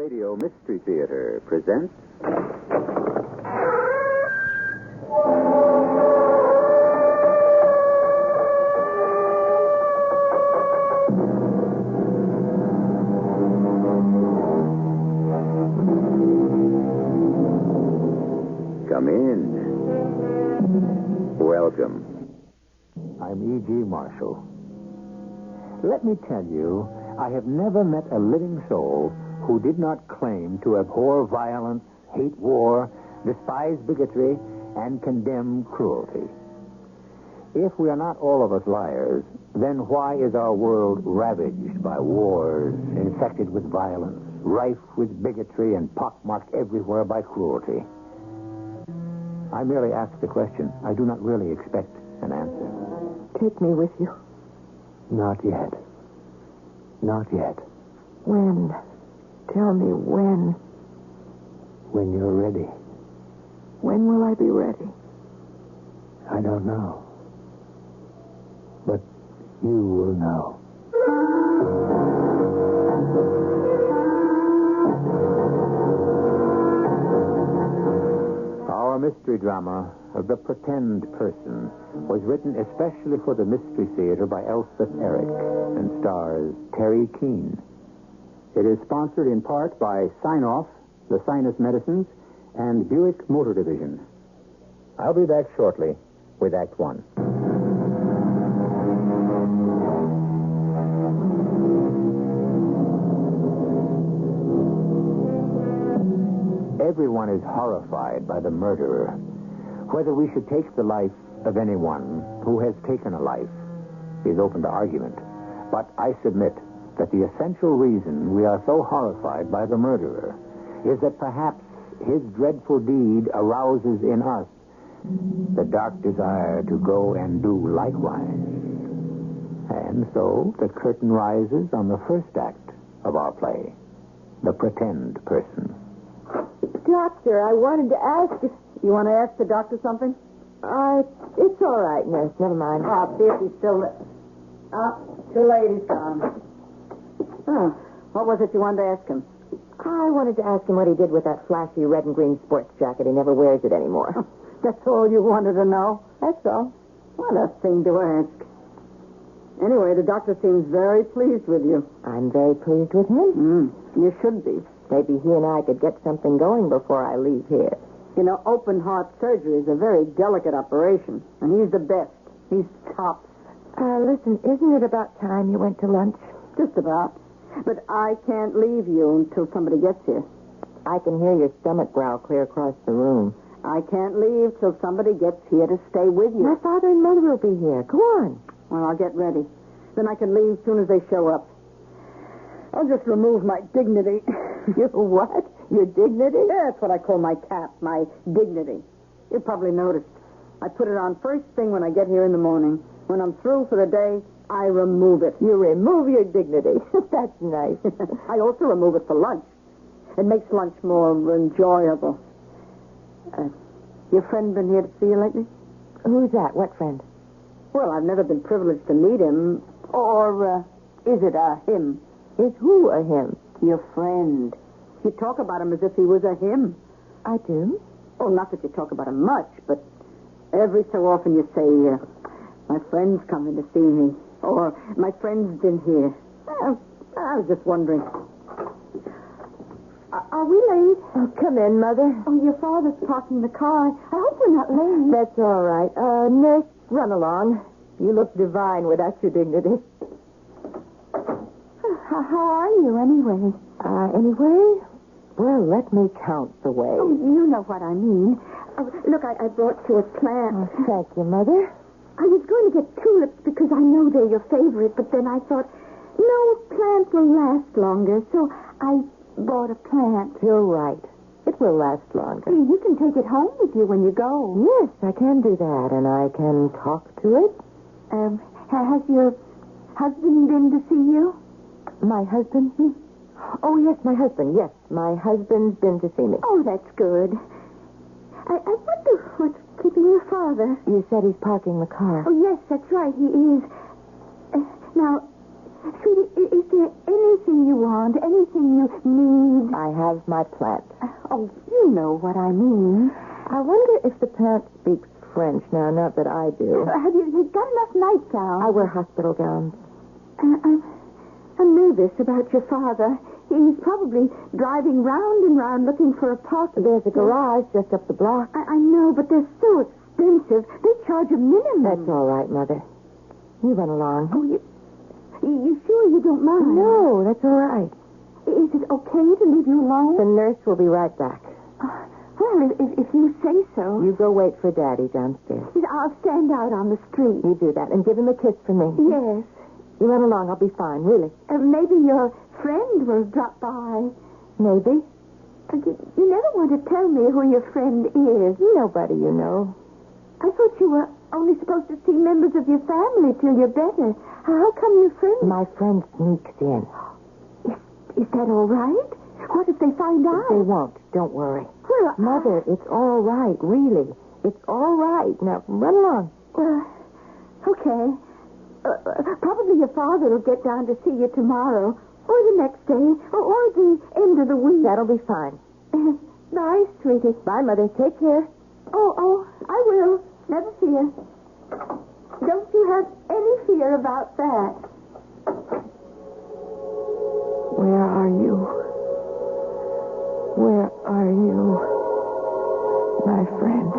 Radio Mystery Theater presents... Come in. Welcome. I'm E.G. Marshall. Let me tell you, I have never met a living soul who did not claim to abhor violence, hate war, despise bigotry, and condemn cruelty. If we are not all of us liars, then why is our world ravaged by wars, infected with violence, rife with bigotry, and pockmarked everywhere by cruelty? I merely ask the question. I do not really expect an answer. Take me with you. Not yet. Not yet. When? Tell me when. When you're ready. When will I be ready? I don't know. But you will know. Our mystery drama of The Pretend Person was written especially for the Mystery Theater by Elspeth and stars Teri Keane. It is sponsored in part by Sign-Off, the Sinus Medicines, and Buick Motor Division. I'll be back shortly with Act One. Everyone is horrified by the murderer. Whether we should take the life of anyone who has taken a life is open to argument. But I submit that the essential reason we are so horrified by the murderer is that perhaps his dreadful deed arouses in us the dark desire to go and do likewise. And so the curtain rises on the first act of our play, The Pretend Person. Doctor, I wanted to ask if... You want to ask the doctor something? It's all right, nurse. Never mind. I'll see if he's still there. Too late, he's gone. Oh, what was it you wanted to ask him? I wanted to ask him what he did with that flashy red and green sports jacket. He never wears it anymore. That's all you wanted to know? That's all. What a thing to ask. Anyway, the doctor seems very pleased with you. I'm very pleased with him. You should be. Maybe he and I could get something going before I leave here. You know, open heart surgery is a very delicate operation, and he's the best. He's tops. Listen, isn't it about time you went to lunch? Just about. But I can't leave you until somebody gets here. I can hear your stomach growl clear across the room. I can't leave till somebody gets here to stay with you. My father and mother will be here. Go on. Well, I'll get ready. Then I can leave as soon as they show up. I'll just remove my dignity. Your what? Your dignity? Yeah, that's what I call my cap, my dignity. You probably noticed. I put it on first thing when I get here in the morning. When I'm through for the day, I remove it. You remove your dignity. That's nice. I also remove it for lunch. It makes lunch more enjoyable. Your friend been here to see you lately? Who's that? What friend? Well, I've never been privileged to meet him. Or is it a him? Is who a him? Your friend. You talk about him as if he was a him. I do? Oh, not that you talk about him much, but every so often you say, my friend's coming to see me. Or, my friend's been here. I was just wondering. Are we late? Oh, come in, Mother. Oh, your father's parking the car. I hope we're not late. That's all right. Nurse, run along. You look divine without your dignity. How are you, anyway? Anyway? Well, let me count the way. Oh, you know what I mean. Look, I brought you a plant. Oh, thank you, Mother. I was going to get tulips because I know they're your favorite, but then I thought, no, plants will last longer, so I bought a plant. You're right. It will last longer. You can take it home with you when you go. Yes, I can do that, and I can talk to it. Has your husband been to see you? My husband? Oh, yes, my husband. Yes, my husband's been to see me. Oh, that's good. I wonder what's keeping your father. You said he's parking the car. Oh, yes, that's right, he is. Now, Sweetie, is there anything you want? Anything you need? I have my plant. Oh, you know what I mean. I wonder if the plant speaks French now, not that I do. Have you got enough nightgowns? I wear hospital gowns. I'm nervous about your father. He's probably driving round and round looking for a parking. There's a garage just up the block. I know, but they're so expensive. They charge a minimum. That's all right, Mother. You run along. Oh, you sure you don't mind? No, that's all right. Is it okay to leave you alone? The nurse will be right back. Well, if you say so. You go wait for Daddy downstairs. I'll stand out on the street. You do that, and give him a kiss for me. Yes. You run along. I'll be fine, really. Maybe your friend will drop by. Maybe. You never want to tell me who your friend is. Nobody you know. I thought you were only supposed to see members of your family till you're better. How come your friend... My friend sneaks in. Is that all right? What if they find out? They won't. Don't worry. Well, Mother, it's all right, really. It's all right. Now, run along. Well, okay. Probably your father will get down to see you tomorrow, or the next day, or the end of the week. That'll be fine. Bye, sweetie. Bye, Mother. Take care. Oh, I will. Never fear. Don't you have any fear about that. Where are you? Where are you, my friend?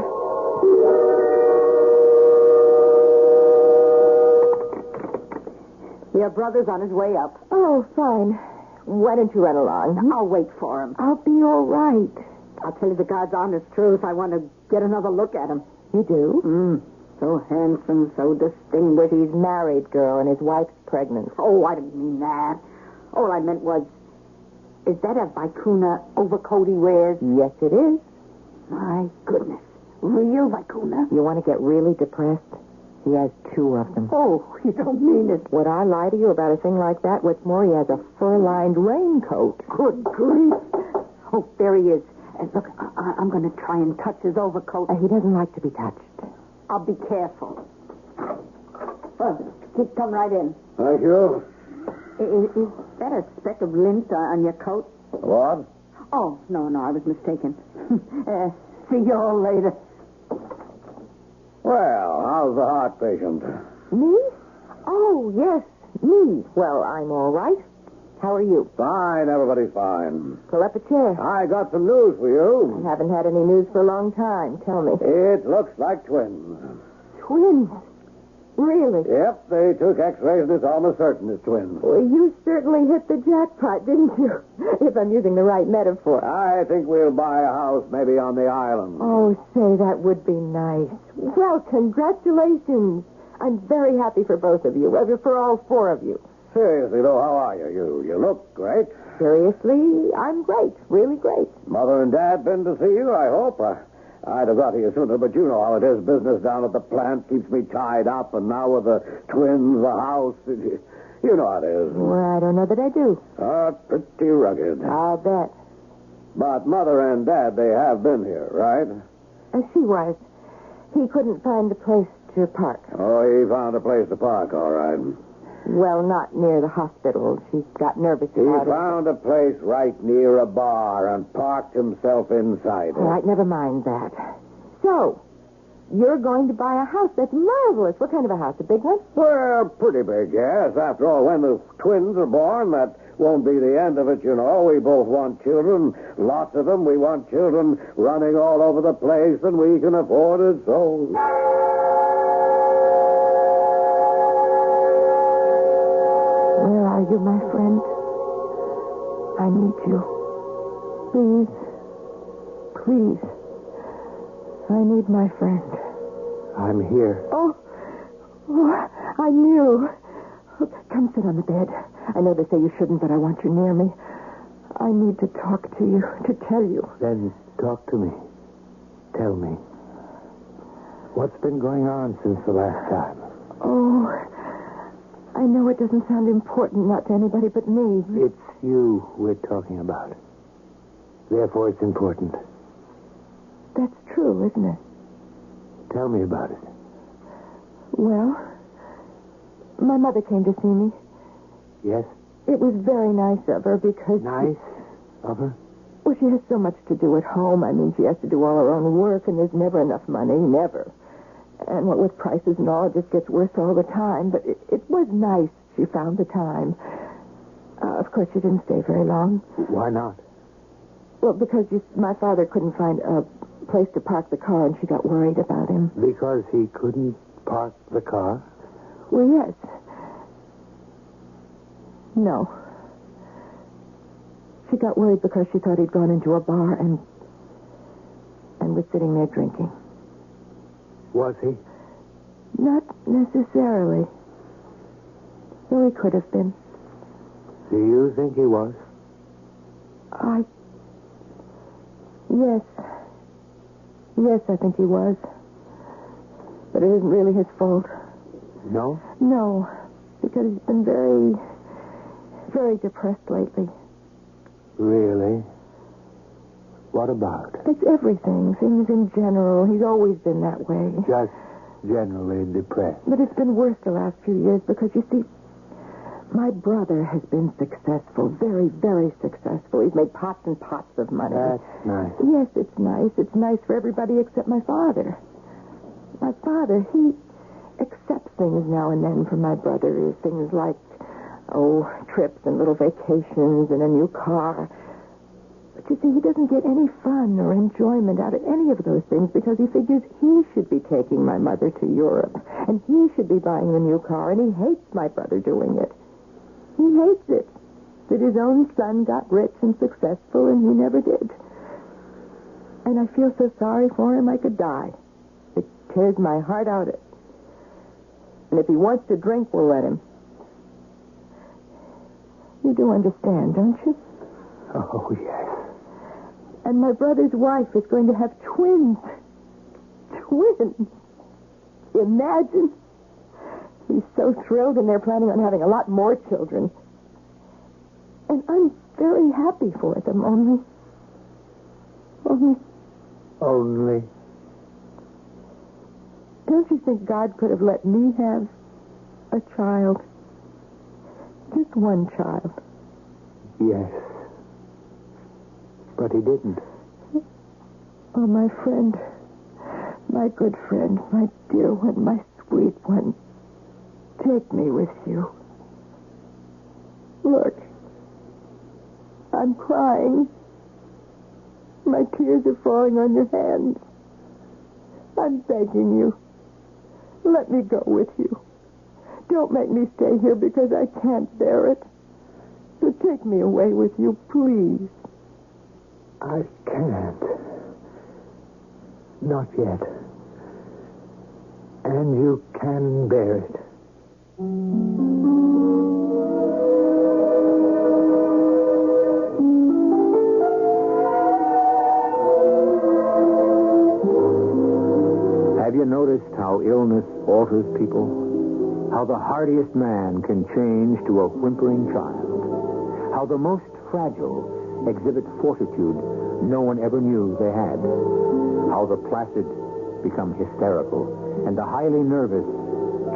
Your brother's on his way up. Oh, fine. Why don't you run along? I'll wait for him. I'll be all right. I'll tell you the God's honest truth. I want to get another look at him. You do? So handsome, so distinguished. He's married, girl, and his wife's pregnant. Oh, I didn't mean that. All I meant was, is that a vicuna overcoat he wears? Yes, it is. My goodness. Real vicuna? You want to get really depressed? He has 2 of them. Oh, you don't mean it. Would I lie to you about a thing like that? What's more, he has a fur-lined raincoat. Good grief. Oh, there he is. Look, I'm going to try and touch his overcoat. He doesn't like to be touched. I'll be careful. Come right in. Thank you. Is that a speck of lint on your coat? What? Oh, no, I was mistaken. See you all later. Well, how's the heart patient? Me? Oh, yes, me. Well, I'm all right. How are you? Fine, everybody's fine. Pull up a chair. I got some news for you. I haven't had any news for a long time. Tell me. It looks like twins. Twins? Really? Yep, they took x-rays and it's almost certain it's twins. Well, you certainly hit the jackpot, didn't you? If I'm using the right metaphor. I think we'll buy a house maybe on the island. Oh, say, that would be nice. Well, congratulations. I'm very happy for both of you. For all 4 of you. Seriously, though, how are you? You look great. Seriously, I'm great. Really great. Mother and Dad been to see you, I hope. I'd have got here sooner, but you know how it is. Business down at the plant keeps me tied up, and now with the twins, the house, you know how it is. Well, I don't know that I do. Pretty rugged. I'll bet. But Mother and Dad, they have been here, right? She was. He couldn't find a place to park. Oh, he found a place to park, all right. Well, not near the hospital. She got nervous He about it. found a place right near a bar and parked himself inside it. All right, never mind that. So, you're going to buy a house. That's marvelous. What kind of a house? A big one? Well, pretty big, yes. After all, when the twins are born, that won't be the end of it, you know. We both want children, lots of them. We want children running all over the place, and we can afford it, so... Where are you, my friend? I need you. Please. Please. I need my friend. I'm here. Oh, I knew. Come sit on the bed. I know they say you shouldn't, but I want you near me. I need to talk to you, to tell you. Then talk to me. Tell me. What's been going on since the last time? Oh, I know it doesn't sound important, not to anybody but me. It's you we're talking about. Therefore, it's important. That's true, isn't it? Tell me about it. Well, my mother came to see me. Yes? It was very nice of her because... Nice of her? Well, she has so much to do at home. I mean, she has to do all her own work, and there's never enough money. Never. And what with prices and all, it just gets worse all the time. But it was nice she found the time. Of course, she didn't stay very long. Why not? Well, because my father couldn't find a place to park the car, and she got worried about him. Because he couldn't park the car? Well, yes. No. She got worried because she thought he'd gone into a bar and was sitting there drinking. Was he? Not necessarily. Though he could have been. Do you think he was? Yes. Yes, I think he was. But it isn't really his fault. No? No. Because he's been very, very depressed lately. Really? What about? It's everything. Things in general. He's always been that way. Just generally depressed. But it's been worse the last few years because, you see, my brother has been successful. Very, very successful. He's made pots and pots of money. That's nice. Yes, it's nice. It's nice for everybody except my father. My father, he accepts things now and then from my brother. Things like, trips and little vacations and a new car. But you see, he doesn't get any fun or enjoyment out of any of those things because he figures he should be taking my mother to Europe. And he should be buying the new car, and he hates my brother doing it. He hates it. That his own son got rich and successful, and he never did. And I feel so sorry for him I could die. It tears my heart out. And if he wants to drink, we'll let him. You do understand, don't you? Oh, yes. And my brother's wife is going to have twins. Twins. Imagine. He's so thrilled, and they're planning on having a lot more children. And I'm very happy for them, only... Only? Don't you think God could have let me have a child? Just one child. Yes. But he didn't. Oh, my friend. My good friend. My dear one. My sweet one. Take me with you. Look. I'm crying. My tears are falling on your hands. I'm begging you. Let me go with you. Don't make me stay here because I can't bear it. So take me away with you, please. I can't. Not yet. And you can bear it. Have you noticed how illness alters people? How the hardiest man can change to a whimpering child? How the most fragile exhibit fortitude no one ever knew they had? How the placid become hysterical and the highly nervous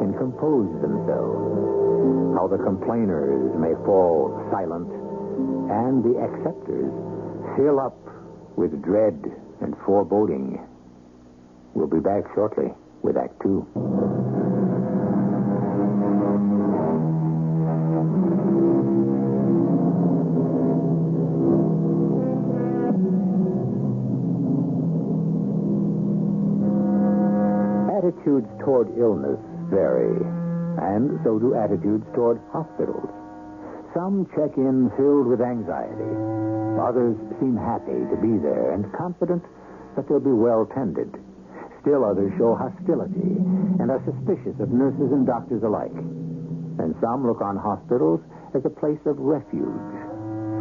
can compose themselves? How the complainers may fall silent and the acceptors fill up with dread and foreboding? We'll be back shortly with Act Two. Attitudes toward illness vary, and so do attitudes toward hospitals. Some check in filled with anxiety. Others seem happy to be there and confident that they'll be well tended. Still others show hostility and are suspicious of nurses and doctors alike. And some look on hospitals as a place of refuge,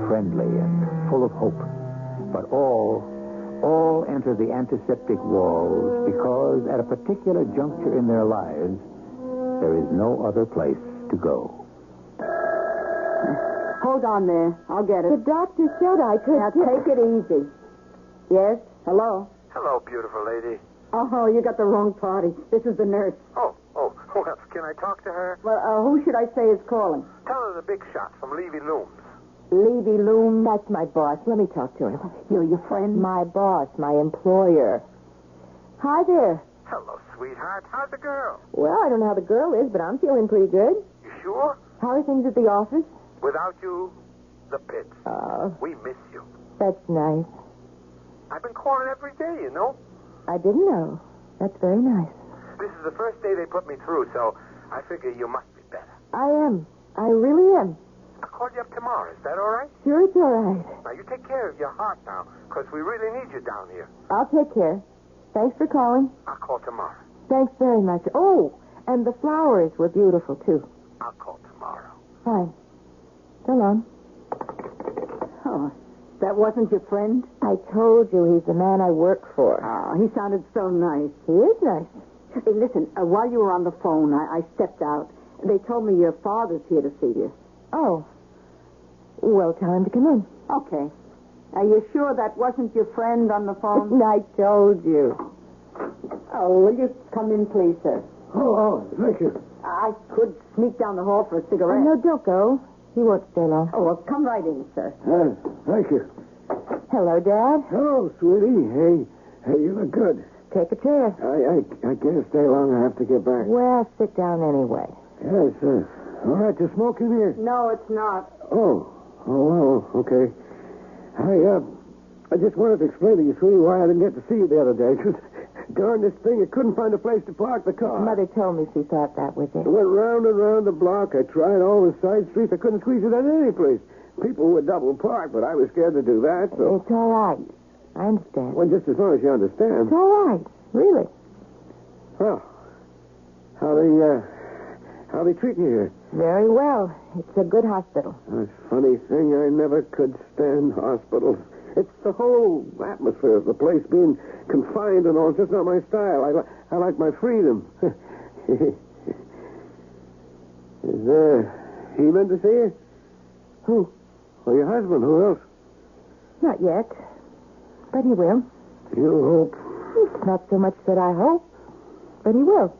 friendly and full of hope. But all enter the antiseptic walls because at a particular juncture in their lives, there is no other place to go. Hold on there. I'll get it. The doctor said I could... Now, take it easy. Yes? Hello? Hello, beautiful lady. Oh, you got the wrong party. This is the nurse. Oh, Well, can I talk to her? Well, who should I say is calling? Tell her the big shot from Levy Looms. Levy Loom, that's my boss. Let me talk to him. You're your friend? My boss, my employer. Hi there. Hello, sweetheart. How's the girl? Well, I don't know how the girl is, but I'm feeling pretty good. You sure? How are things at the office? Without you, the pits. We miss you. That's nice. I've been calling every day, you know. I didn't know. That's very nice. This is the first day they put me through, so I figure you must be better. I am. I really am. I'll call you up tomorrow. Is that all right? Sure, it's all right. Now, you take care of your heart now, because we really need you down here. I'll take care. Thanks for calling. I'll call tomorrow. Thanks very much. Oh, and the flowers were beautiful, too. I'll call tomorrow. Fine. So long. Oh, that wasn't your friend? I told you he's the man I work for. Oh, he sounded so nice. He is nice. Hey, listen, while you were on the phone, I stepped out. They told me your father's here to see you. Oh. Well, tell him to come in. Okay. Are you sure that wasn't your friend on the phone? I told you. Oh, will you come in, please, sir? Oh, thank you. I could sneak down the hall for a Oh, cigarette. no, don't go. He won't stay long. Oh, well, come right in, sir. Thank you. Hello, Dad. Hello, sweetie. Hey, you look good. Take a chair. I can't stay long. I have to get back. Well, sit down anyway. Yes, all right, you smoke in here? No, it's not. Oh, well, okay. I just wanted to explain to you, sweetie, why I didn't get to see you the other day. Darn this thing, I couldn't find a place to park the car. Mother told me she thought that was I it. went round and round the block. I tried all the side streets. I couldn't squeeze it in any place. People would double park, but I was scared to do that, so... It's all right. I understand. Well, just as long as you understand. It's all right. Really. Well, how they treat you here? Very well. It's a good hospital. That's a funny thing. I never could stand hospitals. It's the whole atmosphere of the place, being confined and all. It's just not my style. I like my freedom. Is he meant to see you? Who? Well, your husband. Who else? Not yet. But he will. You hope. It's not so much that I hope, but he will.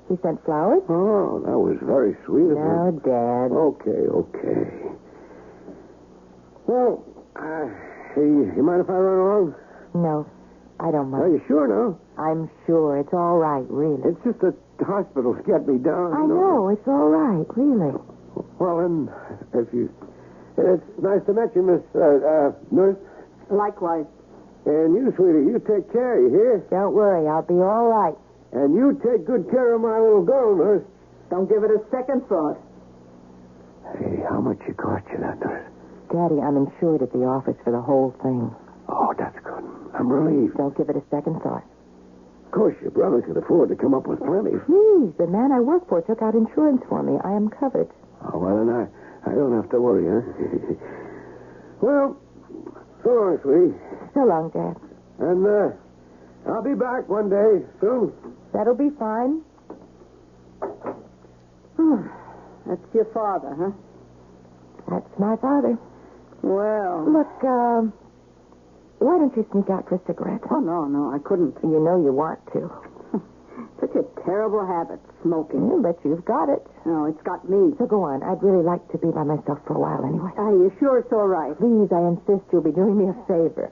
He sent flowers. Oh, that was very sweet of Now, him. Dad. Okay. Well, you mind if I run along? No, I don't Are mind. you sure now? I'm sure it's all right, really. It's just that the hospitals get me down. I know, it's all right, really. Well, then, it's nice to meet you, Miss Nurse. Likewise. And you, sweetie, you take care, you hear? Don't worry, I'll be all right. And you take good care of my little girl, Nurse. Don't give it a second thought. Hey, how much it cost you, that, Nurse? Daddy, I'm insured at the office for the whole thing. Oh, that's good. I'm relieved. Don't give it a second thought. Of course, your brother could afford to come up with plenty. Please, the man I work for took out insurance for me. I am covered. Oh, well, then I don't have to worry, huh? Well, so long, sweetie. So long, Dad. And, I'll be back one day soon. That'll be fine. That's your father, huh? That's my father. Well. Look, why don't you sneak out for a cigarette? Oh, no, I couldn't. You know you want to. Such a terrible habit, smoking. Yeah, but you've got it. No, it's got me. So go on. I'd really like to be by myself for a while anyway. Are you sure it's all right? Please, I insist you'll be doing me a favor.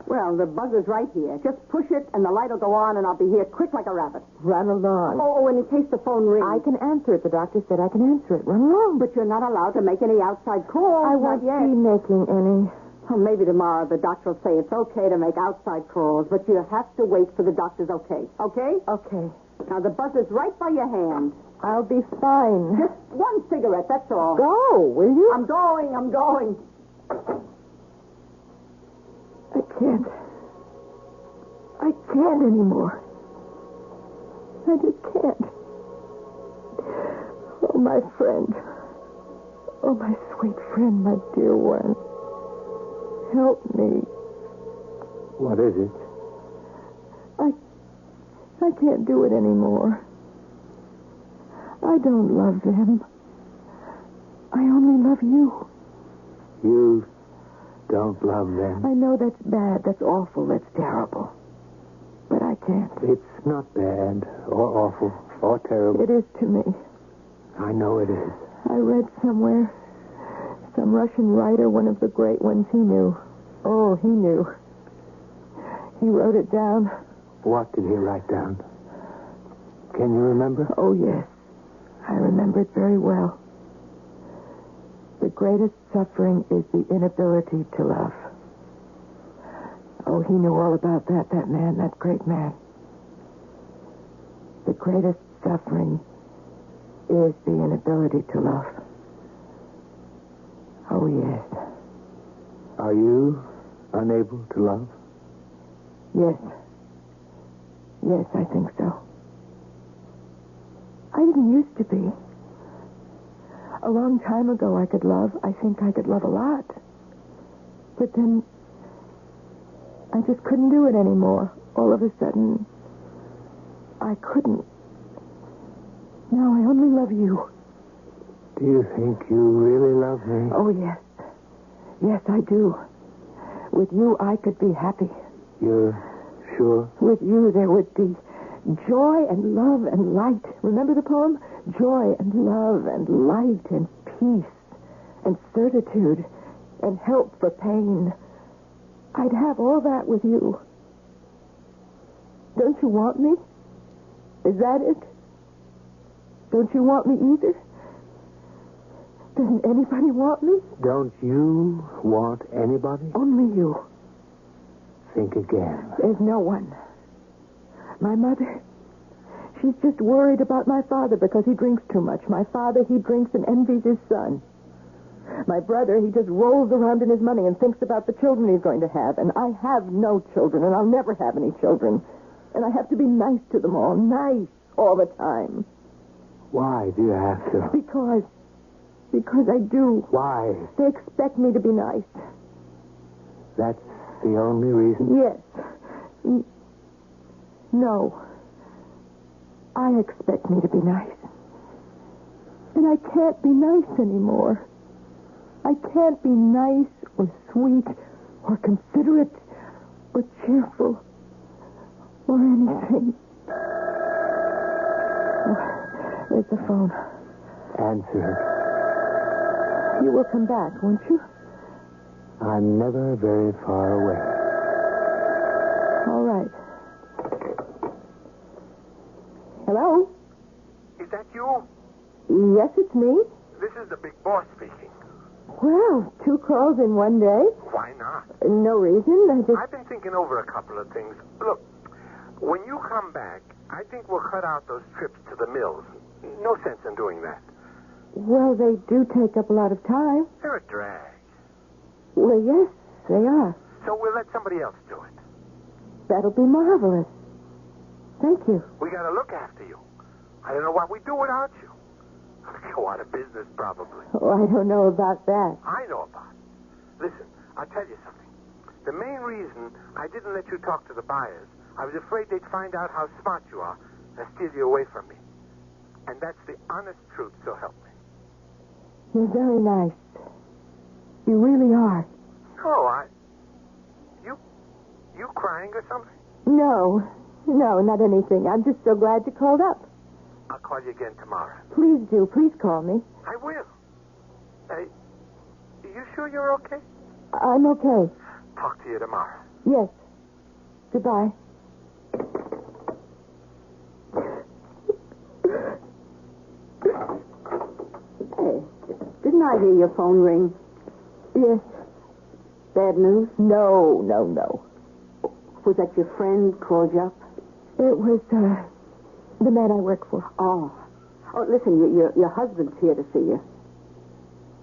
Well, the buzzer's right here. Just push it, and the light will go on, and I'll be here quick like a rabbit. Run along. Oh, and in case the phone rings. I can answer it. The doctor said I can answer it. Run along. But you're not allowed to make any outside calls. I not won't yet. be making any. Well, maybe tomorrow the doctor will say it's okay to make outside calls, but you have to wait for the doctor's okay. Okay? Okay. Now, the buzzer's right by your hand. I'll be fine. Just one cigarette, that's all. Go, will you? I'm going. I can't. I can't anymore. I just can't. Oh, my friend. Oh, my sweet friend, my dear one. Help me. What is it? I can't do it anymore. I don't love them. I only love you. You don't love them. I know that's bad, that's awful, that's terrible. But I can't. It's not bad or awful. or terrible. It is to me. I know it is. I read somewhere, some Russian writer, one of the great ones, he knew. Oh, he knew. He wrote it down. What did he write down? Can you remember? Oh, yes. I remember it very well. The greatest suffering is the inability to love. Oh, he knew all about that man, that great man. The greatest suffering is the inability to love. Oh, yes. Are you unable to love? Yes. Yes, I think so. I didn't used to be. A long time ago I could love. I think I could love a lot. But then I just couldn't do it anymore. All of a sudden, I couldn't. Now I only love you. Do you think you really love me? Oh, yes. Yes, I do. With you, I could be happy. You're sure? With you, there would be joy and love and light. Remember the poem? Joy and love and light and peace and certitude and help for pain. I'd have all that with you. Don't you want me? Is that it? Don't you want me either? Doesn't anybody want me? Don't you want anybody? Only you. Think again. There's no one. My mother, she's just worried about my father because he drinks too much. My father, he drinks and envies his son. My brother, he just rolls around in his money and thinks about the children he's going to have. And I have no children, and I'll never have any children. And I have to be nice to them all, nice all the time. Why do you have to? Because I do. Why? They expect me to be nice. That's the only reason? Yes. No. I expect me to be nice. And I can't be nice anymore. I can't be nice or sweet or considerate or cheerful or anything. There's the phone. Answer it. You will come back, won't you? I'm never very far away. All right. Hello? Is that you? Yes, it's me. This is the big boss speaking. Well, 2 calls in one day. Why not? No reason. I've been thinking over a couple of things. Look, when you come back, I think we'll cut out those trips to the mills. No sense in doing that. Well, they do take up a lot of time. They're a drag. Well, yes, they are. So we'll let somebody else do it. That'll be marvelous. Thank you. We got to look after you. I don't know what we'd do without you. We'd go out of business, probably. Oh, I don't know about that. I know about it. Listen, I'll tell you something. The main reason I didn't let you talk to the buyers, I was afraid they'd find out how smart you are and steal you away from me. And that's the honest truth, so help me. You're very nice. You really are. Oh, You crying or something? No, not anything. I'm just so glad you called up. I'll call you again tomorrow. Please do. Please call me. I will. Hey, you sure you're okay? I'm okay. Talk to you tomorrow. Yes. Goodbye. Hey, didn't I hear your phone ring? Yes. Bad news? No. Was that your friend called you up? It was, the man I work for. Oh, listen, your husband's here to see you.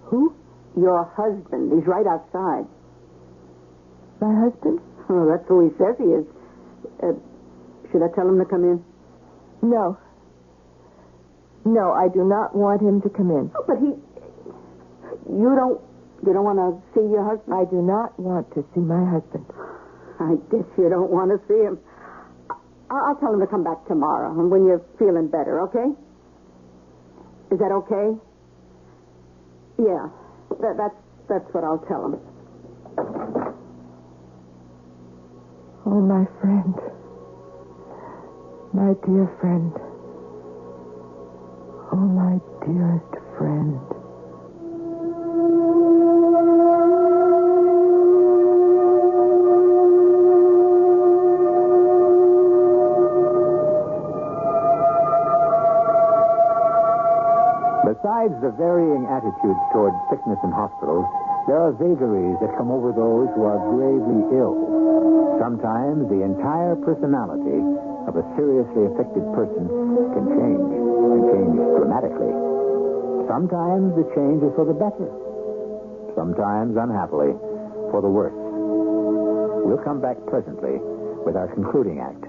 Who? Your husband. He's right outside. My husband? Oh, that's who he says he is. Should I tell him to come in? No. No, I do not want him to come in. Oh, but you don't want to see your husband? I do not want to see my husband. I guess you don't want to see him. I'll tell him to come back tomorrow, and when you're feeling better, okay? Is that okay? Yeah, that's what I'll tell him. Oh, my friend. My dear friend. Oh, my dearest friend. Besides the varying attitudes toward sickness in hospitals, there are vagaries that come over those who are gravely ill. Sometimes the entire personality of a seriously affected person can change dramatically. Sometimes the change is for the better. Sometimes, unhappily, for the worse. We'll come back presently with our concluding act.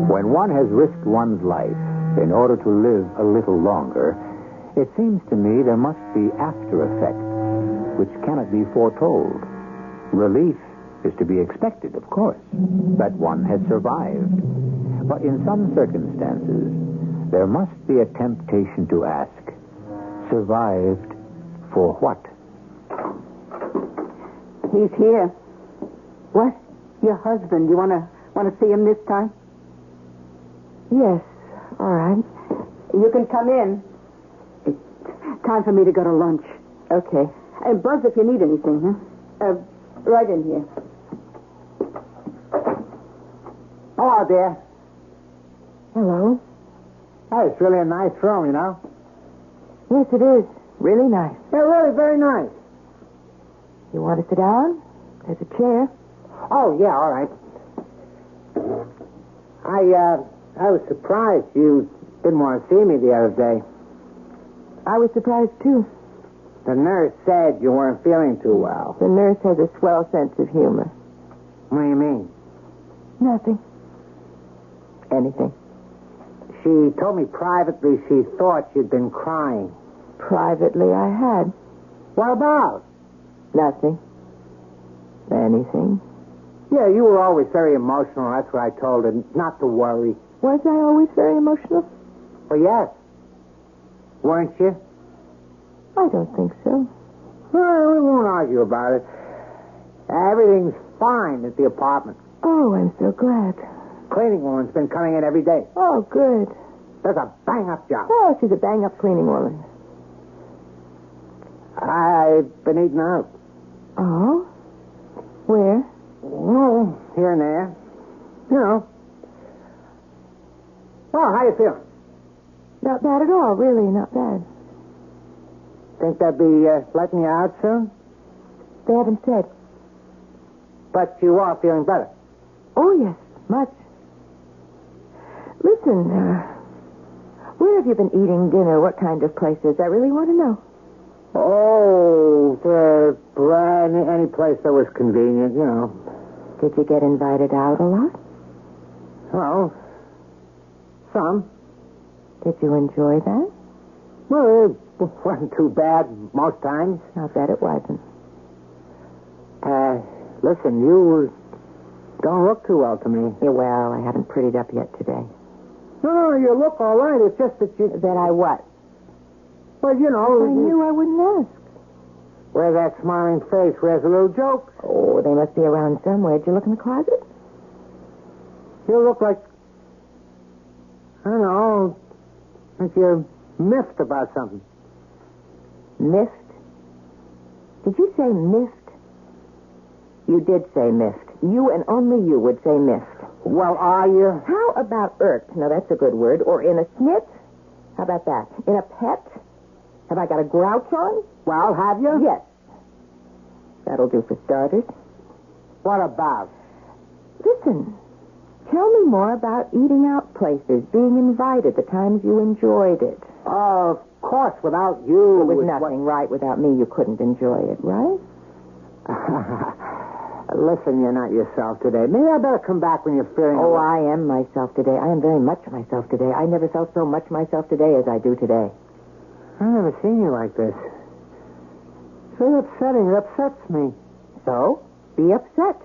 When one has risked one's life in order to live a little longer, it seems to me there must be after effects which cannot be foretold. Relief is to be expected, of course, that one has survived. But in some circumstances, there must be a temptation to ask, survived for what? He's here. What? Your husband. You want to see him this time? Yes, all right. You can come in. It's time for me to go to lunch. Okay. And buzz if you need anything, huh? Right in here. Hello, dear. Hello. Hey, it's really a nice room, you know. Yes, it is. Really nice. Yeah, really very nice. You want to sit down? There's a chair. Oh, yeah, all right. I was surprised you didn't want to see me the other day. I was surprised, too. The nurse said you weren't feeling too well. The nurse has a swell sense of humor. What do you mean? Nothing. Anything. She told me privately she thought you'd been crying. Privately, I had. What about? Nothing. Anything. Yeah, you were always very emotional. That's what I told her. Not to worry. Was I always very emotional? Well, yes. Weren't you? I don't think so. Well, we won't argue about it. Everything's fine at the apartment. Oh, I'm so glad. Cleaning woman's been coming in every day. Oh, good. That's a bang-up job. Oh, she's a bang-up cleaning woman. I've been eating out. Oh? Where? Well, here and there. You know. Well, how you feeling? Not bad at all, really, not bad. Think they'll be letting you out soon? They haven't said. But you are feeling better. Oh, yes, much. Listen, where have you been eating dinner? What kind of places? I really want to know. Oh, any place that was convenient, you know. Did you get invited out a lot? Well, some. Did you enjoy that? Well, it wasn't too bad most times. I'll bet it wasn't. Listen, you don't look too well to me. Yeah, well, I haven't prettied up yet today. No, you look all right. It's just that you... That I what? Well, you know... I knew I wouldn't ask. Where's that smiling face? Where's the little joke? Oh, they must be around somewhere. Did you look in the closet? You look like... I don't know... like you're miffed about something. Miffed? Did you say miffed? You did say miffed. You and only you would say miffed. Well, are you? How about irked? Now, that's a good word. Or in a snit? How about that? In a pet? Have I got a grouch on? Well, have you? Yes. That'll do for starters. What about? Listen, tell me more about eating out places, being invited, the times you enjoyed it. Oh, of course, without you... There was nothing right without me. You couldn't enjoy it, right? Listen, you're not yourself today. Maybe I better come back when you're feeling... Oh, I am myself today. I am very much myself today. I never felt so much myself today as I do today. I've never seen you like this. It's very upsetting. It upsets me. So, be upset.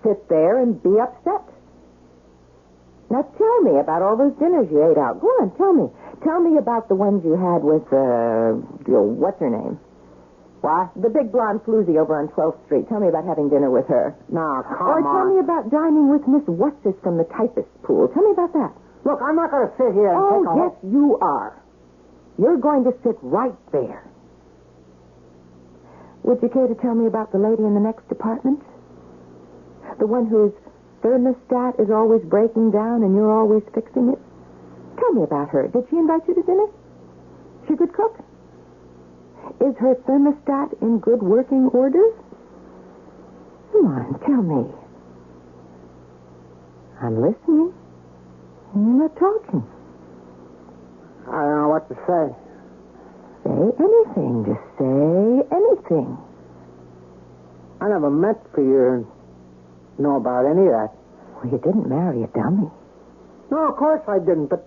Sit there and be upset. Now tell me about all those dinners you ate out. Go on, tell me. Tell me about the ones you had with, what's her name? What? The big blonde floozy over on 12th Street. Tell me about having dinner with her. No, come Or on. tell me about dining with Miss What's-This from the typist pool. Tell me about that. Look, I'm not going to sit here and take a... Yes, you are. You're going to sit right there. Would you care to tell me about the lady in the next apartment? The one whose thermostat is always breaking down and you're always fixing it? Tell me about her. Did she invite you to dinner? She a good cook? Is her thermostat in good working order? Come on, tell me. I'm listening. And you're not talking. I don't know what to say. Say anything. Just say anything. I never meant for you to know about any of that. Well, you didn't marry a dummy. No, of course I didn't, but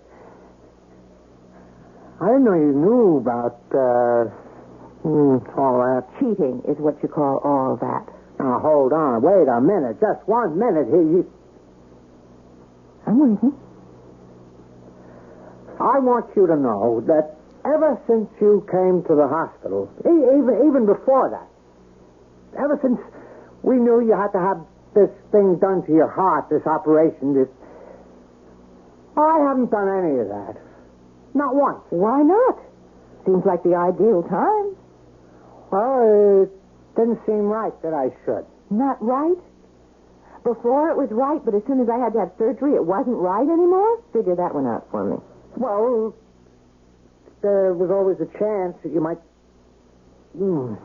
I didn't know you knew about all that. Cheating is what you call all that. Now, hold on. Wait a minute. Just 1 minute here. I'm waiting. I want you to know that ever since you came to the hospital, even before that, ever since we knew you had to have this thing done to your heart, this operation, I haven't done any of that. Not once. Why not? Seems like the ideal time. Well, it didn't seem right that I should. Not right? Before it was right, but as soon as I had to have surgery, it wasn't right anymore? Figure that one out for me. Well, there was always a chance that you might, you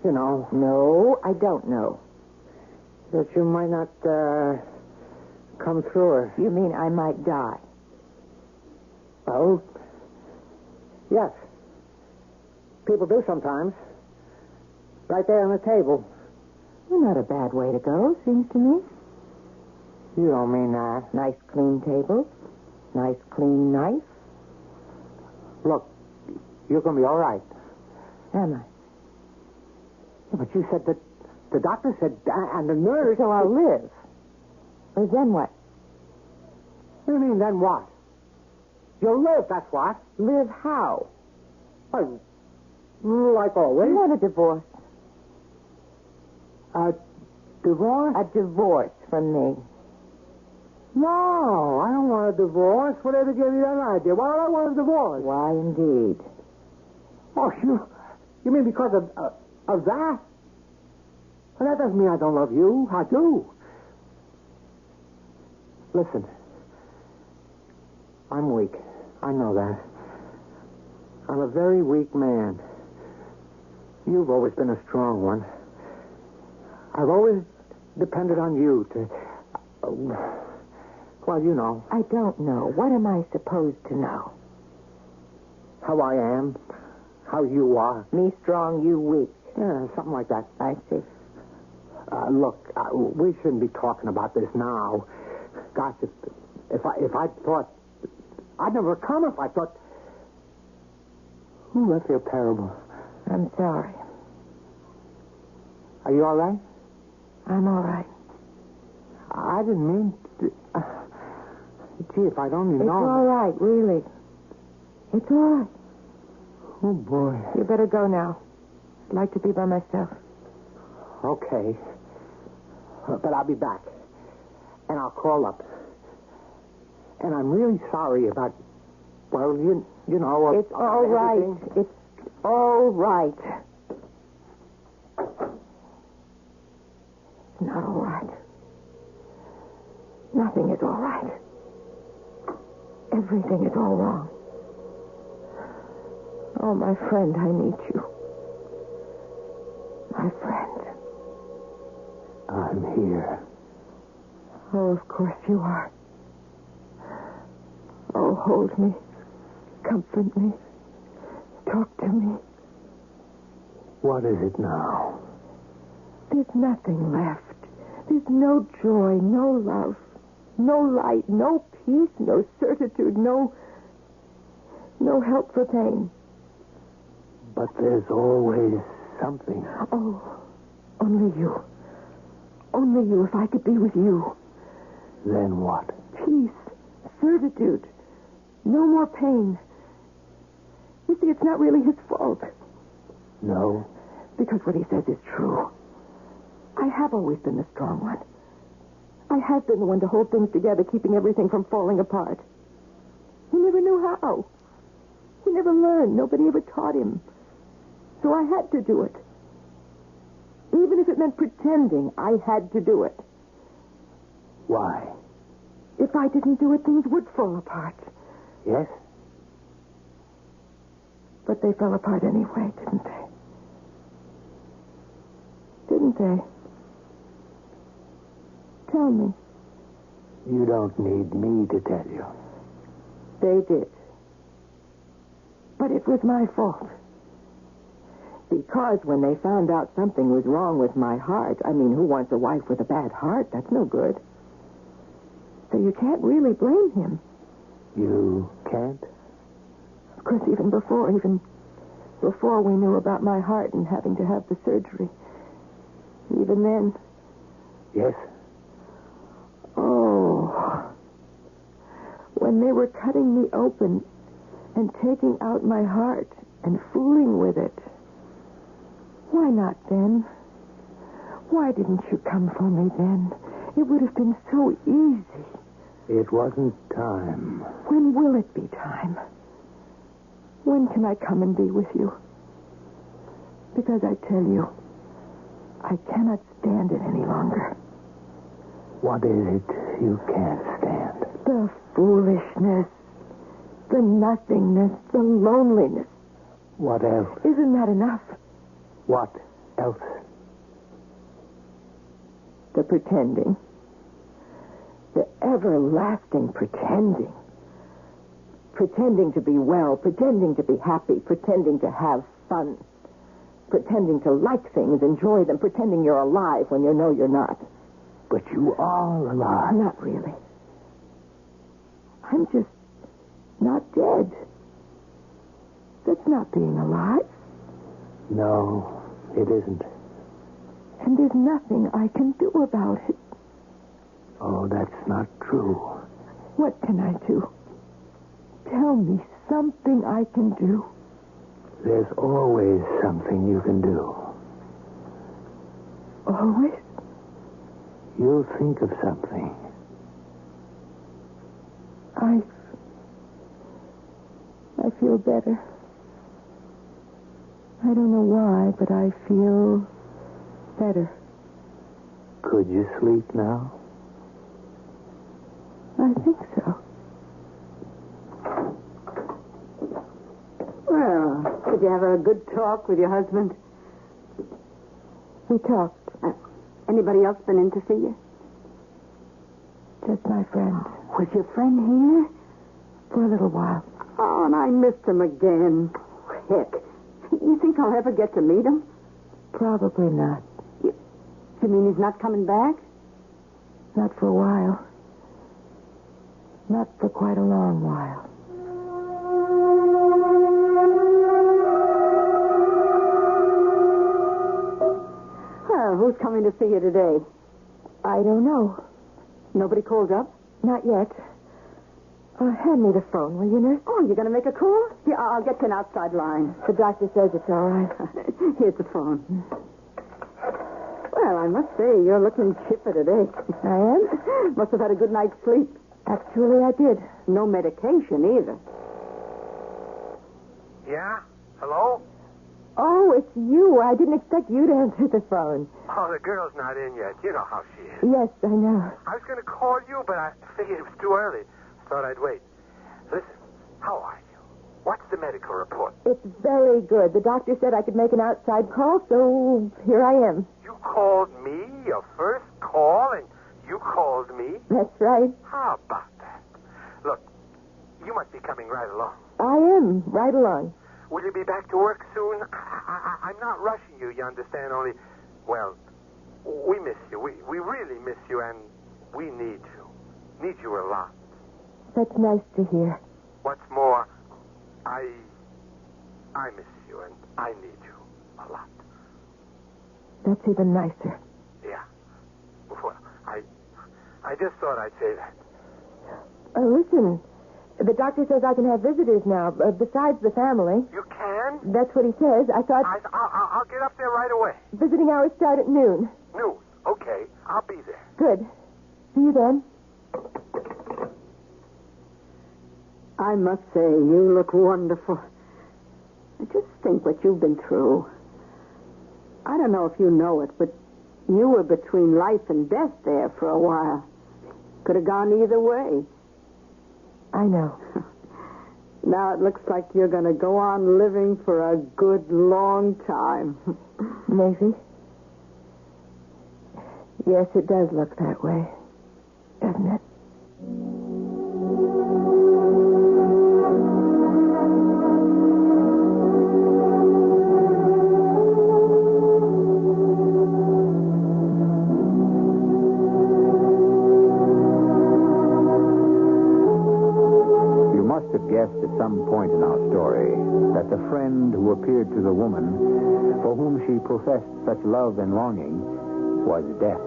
know. No, I don't know. That you might not come through it. You mean I might die? Well, yes. People do sometimes. Right there on the table. Well, not a bad way to go, seems to me. You don't mean that. Nice clean table. Nice clean knife. Look, you're going to be all right. Am I? Yeah, but you said that the doctor said, and the nurse... So I'll live. Or then what? What do you mean, then what? You'll live, that's what. Live how? Well, like always. You want a divorce? A divorce? A divorce from me. No, I don't want a divorce. Whatever gave you that idea? Why would I want a divorce? Why, indeed. Oh, you mean because of that? Well, that doesn't mean I don't love you. I do. Listen, I'm weak. I know that. I'm a very weak man. You've always been a strong one. I've always depended on you to... well, you know. I don't know. What am I supposed to know? How I am. How you are. Me strong, you weak. Yeah, something like that. I see. Look, we shouldn't be talking about this now. Gosh, if I thought... I'd never come if I thought... Ooh, I feel terrible. I'm sorry. Are you all right? I'm all right. I didn't mean to... gee, if I'd only known... It's all right, really. It's all right. Oh, boy. You better go now. I'd like to be by myself. Okay. But I'll be back. And I'll call up. And I'm really sorry about... Well, you know... It's all right. It's all right. It's not all right. Nothing is all right. Everything is all wrong. Oh, my friend, I need you. My friend. I'm here. Oh, of course you are. Oh, hold me. Comfort me. Talk to me. What is it now? There's nothing left. There's no joy, no love, no light, no peace, no certitude, no help for pain. But there's always something. Oh, only you. Only you, if I could be with you. Then what? Peace. Certitude. No more pain. You see, it's not really his fault. No. Because what he says is true. I have always been the strong one. I have been the one to hold things together, keeping everything from falling apart. He never knew how. He never learned. Nobody ever taught him. So I had to do it. Even if it meant pretending, I had to do it. Why? If I didn't do it, things would fall apart. Yes? But they fell apart anyway, didn't they? Didn't they? Tell me. You don't need me to tell you. They did. But it was my fault. Because when they found out something was wrong with my heart, I mean, who wants a wife with a bad heart? That's no good. So you can't really blame him. You can't? Of course, even before we knew about my heart and having to have the surgery. Even then. Yes? Oh. When they were cutting me open and taking out my heart and fooling with it. Why not then? Why didn't you come for me then? It would have been so easy. It wasn't time. When will it be time? When can I come and be with you? Because I tell you, I cannot stand it any longer. What is it you can't stand? The foolishness, the nothingness, the loneliness. What else? Isn't that enough? What else? The pretending. The everlasting pretending. Pretending to be well, pretending to be happy, pretending to have fun. Pretending to like things, enjoy them, pretending you're alive when you know you're not. But you are alive. Not really. I'm just not dead. That's not being alive. No, it isn't. And there's nothing I can do about it. Oh, that's not true. What can I do? Tell me something I can do. There's always something you can do. Always? You'll think of something. I feel better. I don't know why, but I feel better. Could you sleep now? I think so. Well, did you have a good talk with your husband? We talked. Anybody else been in to see you? Just my friend. Was your friend here? For a little while. Oh, and I missed him again. Heck. You think I'll ever get to meet him? Probably not. You mean he's not coming back? Not for a while. Not for quite a long while. Well, who's coming to see you today? I don't know. Nobody called up? Not yet. Hand me the phone, will you, nurse? Oh, you're going to make a call? Yeah, I'll get you an outside line. The doctor says it's all right. Here's the phone. Well, I must say, you're looking chipper today. I am? Must have had a good night's sleep. Actually, I did. No medication either. Yeah? Hello? Oh, it's you. I didn't expect you to answer the phone. Oh, the girl's not in yet. You know how she is. Yes, I know. I was going to call you, but I figured it was too early. Thought I'd wait. Listen, how are you? What's the medical report? It's very good. The doctor said I could make an outside call, so here I am. You called me, your first call, and you called me? That's right. How about that? Look, you must be coming right along. I am, right along. Will you be back to work soon? I'm not rushing you, you understand, only, well, we miss you. We really miss you, and we need you. Need you a lot. That's nice to hear. What's more, I miss you, and I need you a lot. That's even nicer. Yeah. Well, I just thought I'd say that. Listen, the doctor says I can have visitors now, besides the family. You can? That's what he says. I thought I'll get up there right away. visiting hours start at noon. Noon. Okay, I'll be there. Good. See you then. I must say, you look wonderful. Just think what you've been through. I don't know if you know it, but you were between life and death there for a while. Could have gone either way. I know. Now it looks like you're going to go on living for a good long time. Maisie? Yes, it does look that way, doesn't it? Guessed at some point in our story that the friend who appeared to the woman for whom she professed such love and longing was death.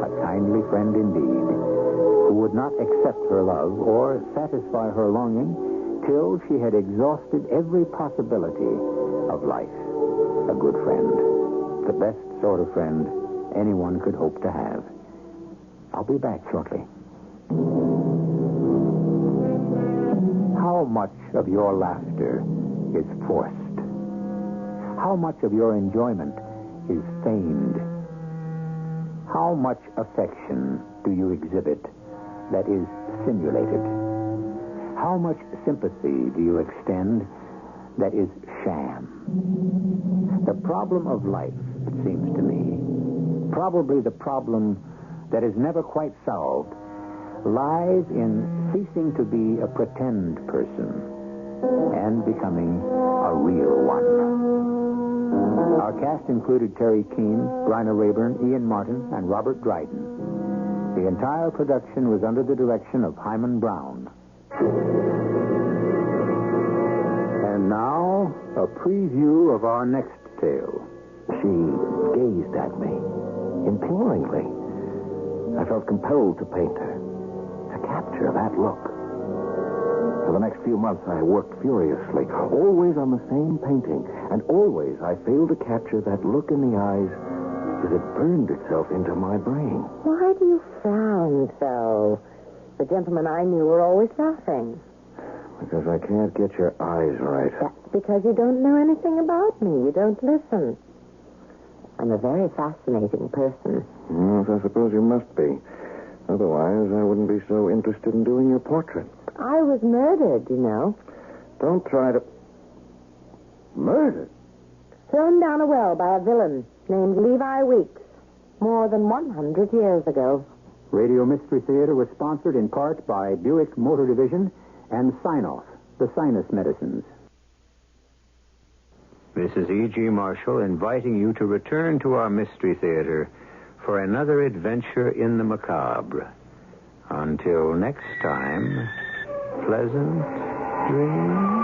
A kindly friend indeed, who would not accept her love or satisfy her longing till she had exhausted every possibility of life. A good friend. The best sort of friend anyone could hope to have. I'll be back shortly. How much of your laughter is forced? How much of your enjoyment is feigned? How much affection do you exhibit that is simulated? How much sympathy do you extend that is sham? The problem of life, it seems to me, probably the problem that is never quite solved, lies in ceasing to be a pretend person and becoming a real one. Our cast included Teri, Keane, Bryna, Raeburn, Ian Martin, and Robert Dryden. The entire production was under the direction of Hyman Brown. And now, a preview of our next tale. She gazed at me, imploringly. I felt compelled to paint her, to capture that look. For the next few months, I worked furiously, always on the same painting, and always I failed to capture that look in the eyes as it burned itself into my brain. Why do you frown so? The gentlemen I knew were always laughing. Because I can't get your eyes right. That's because you don't know anything about me. You don't listen. I'm a very fascinating person. Yes, I suppose you must be. Otherwise, I wouldn't be so interested in doing your portrait. I was murdered, you know. Don't try to... Murdered? Thrown down a well by a villain named Levi Weeks more than 100 years ago. Radio Mystery Theater was sponsored in part by Buick Motor Division and Sinoff, the sinus medicines. This is E.G. Marshall inviting you to return to our Mystery Theater for another adventure in the macabre. Until next time, pleasant dreams.